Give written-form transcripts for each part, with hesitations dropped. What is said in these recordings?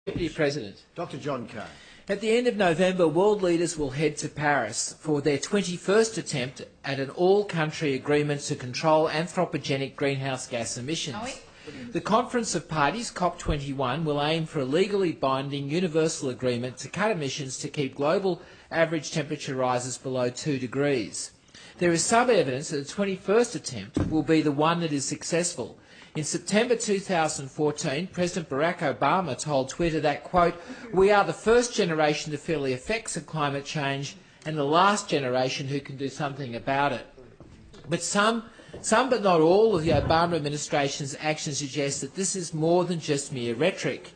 Deputy President. Dr. John Kaye. At the end of November, world leaders will head to Paris for their 21st attempt at an all-country agreement to control anthropogenic greenhouse gas emissions. The Conference of Parties, COP21, will aim for a legally binding universal agreement to cut emissions to keep global average temperature rises below 2 degrees. There is some evidence that the 21st attempt will be the one that is successful. In September 2014, President Barack Obama told Twitter that, quote, "We are the first generation to feel the effects of climate change and the last generation who can do something about it." But some but not all of the Obama administration's actions suggest that this is more than just mere rhetoric.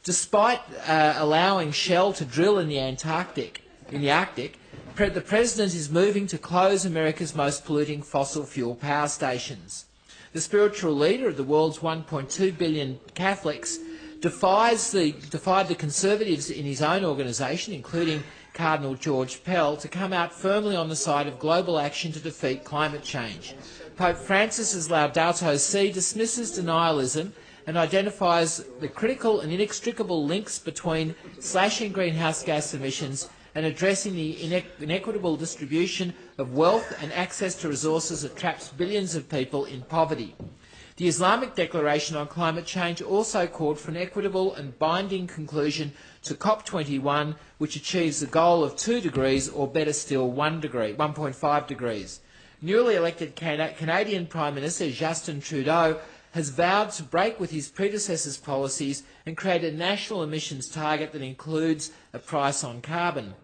Despite allowing Shell to drill in the Arctic, the President is moving to close America's most polluting fossil fuel power stations. The spiritual leader of the world's 1.2 billion Catholics defied the Conservatives in his own organisation, including Cardinal George Pell, to come out firmly on the side of global action to defeat climate change. Pope Francis's Laudato Si dismisses denialism and identifies the critical and inextricable links between slashing greenhouse gas emissions and addressing the inequitable distribution of wealth and access to resources that traps billions of people in poverty. The Islamic Declaration on Climate Change also called for an equitable and binding conclusion to COP21, which achieves the goal of 2 degrees, or better still, 1.5 degrees. Newly elected Canadian Prime Minister Justin Trudeau has vowed to break with his predecessor's policies and create a national emissions target that includes a price on carbon.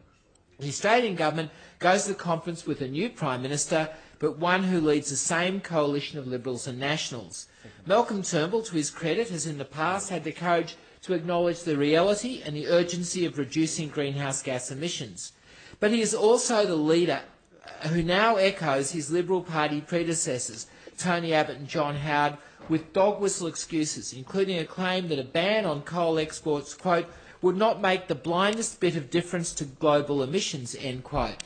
The Australian government goes to the conference with a new Prime Minister, but one who leads the same coalition of Liberals and Nationals. Malcolm Turnbull, to his credit, has in the past had the courage to acknowledge the reality and the urgency of reducing greenhouse gas emissions. But he is also the leader who now echoes his Liberal Party predecessors, Tony Abbott and John Howard, with dog-whistle excuses, including a claim that a ban on coal exports, quote, would not make the blindest bit of difference to global emissions, end quote.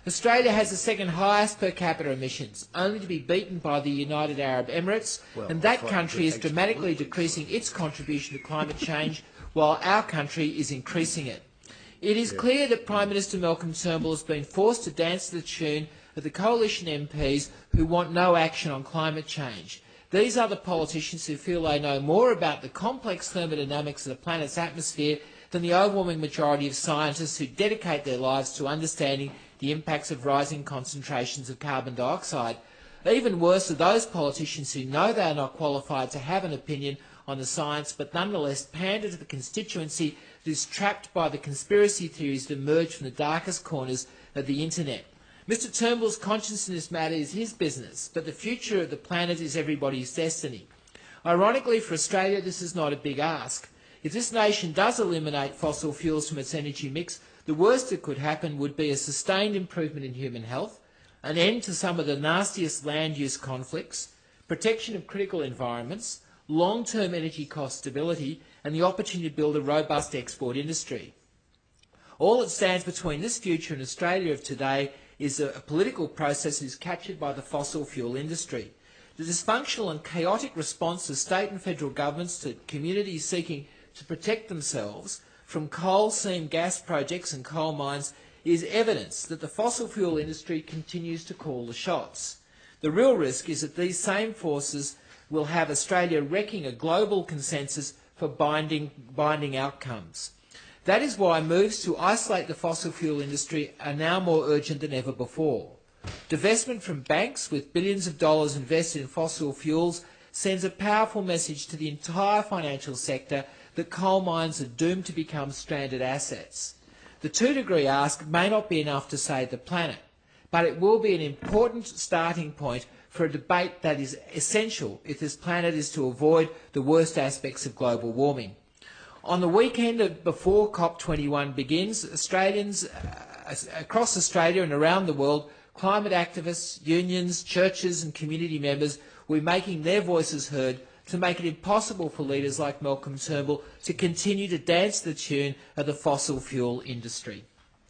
Australia has the second highest per capita emissions, only to be beaten by the United Arab Emirates, and that country is dramatically decreasing its contribution to climate change while our country is increasing it. It is clear that Prime Minister Malcolm Turnbull has been forced to dance to the tune of the coalition MPs who want no action on climate change. These are the politicians who feel they know more about the complex thermodynamics of the planet's atmosphere than the overwhelming majority of scientists who dedicate their lives to understanding the impacts of rising concentrations of carbon dioxide. Even worse are those politicians who know they are not qualified to have an opinion on the science, but nonetheless pander to the constituency that is trapped by the conspiracy theories that emerge from the darkest corners of the internet. Mr Turnbull's conscience in this matter is his business, but the future of the planet is everybody's destiny. Ironically for Australia, this is not a big ask. If this nation does eliminate fossil fuels from its energy mix, the worst that could happen would be a sustained improvement in human health, an end to some of the nastiest land use conflicts, protection of critical environments, long-term energy cost stability, and the opportunity to build a robust export industry. All that stands between this future and Australia of today is a political process that is captured by the fossil fuel industry. The dysfunctional and chaotic response of state and federal governments to communities seeking to protect themselves from coal seam gas projects and coal mines is evidence that the fossil fuel industry continues to call the shots. The real risk is that these same forces will have Australia wrecking a global consensus for binding outcomes. That is why moves to isolate the fossil fuel industry are now more urgent than ever before. Divestment from banks with billions of dollars invested in fossil fuels sends a powerful message to the entire financial sector that coal mines are doomed to become stranded assets. The 2-degree ask may not be enough to save the planet, but it will be an important starting point for a debate that is essential if this planet is to avoid the worst aspects of global warming. On the weekend before COP21 begins, Australians across Australia and around the world, climate activists, unions, churches and community members will be making their voices heard to make it impossible for leaders like Malcolm Turnbull to continue to dance to the tune of the fossil fuel industry.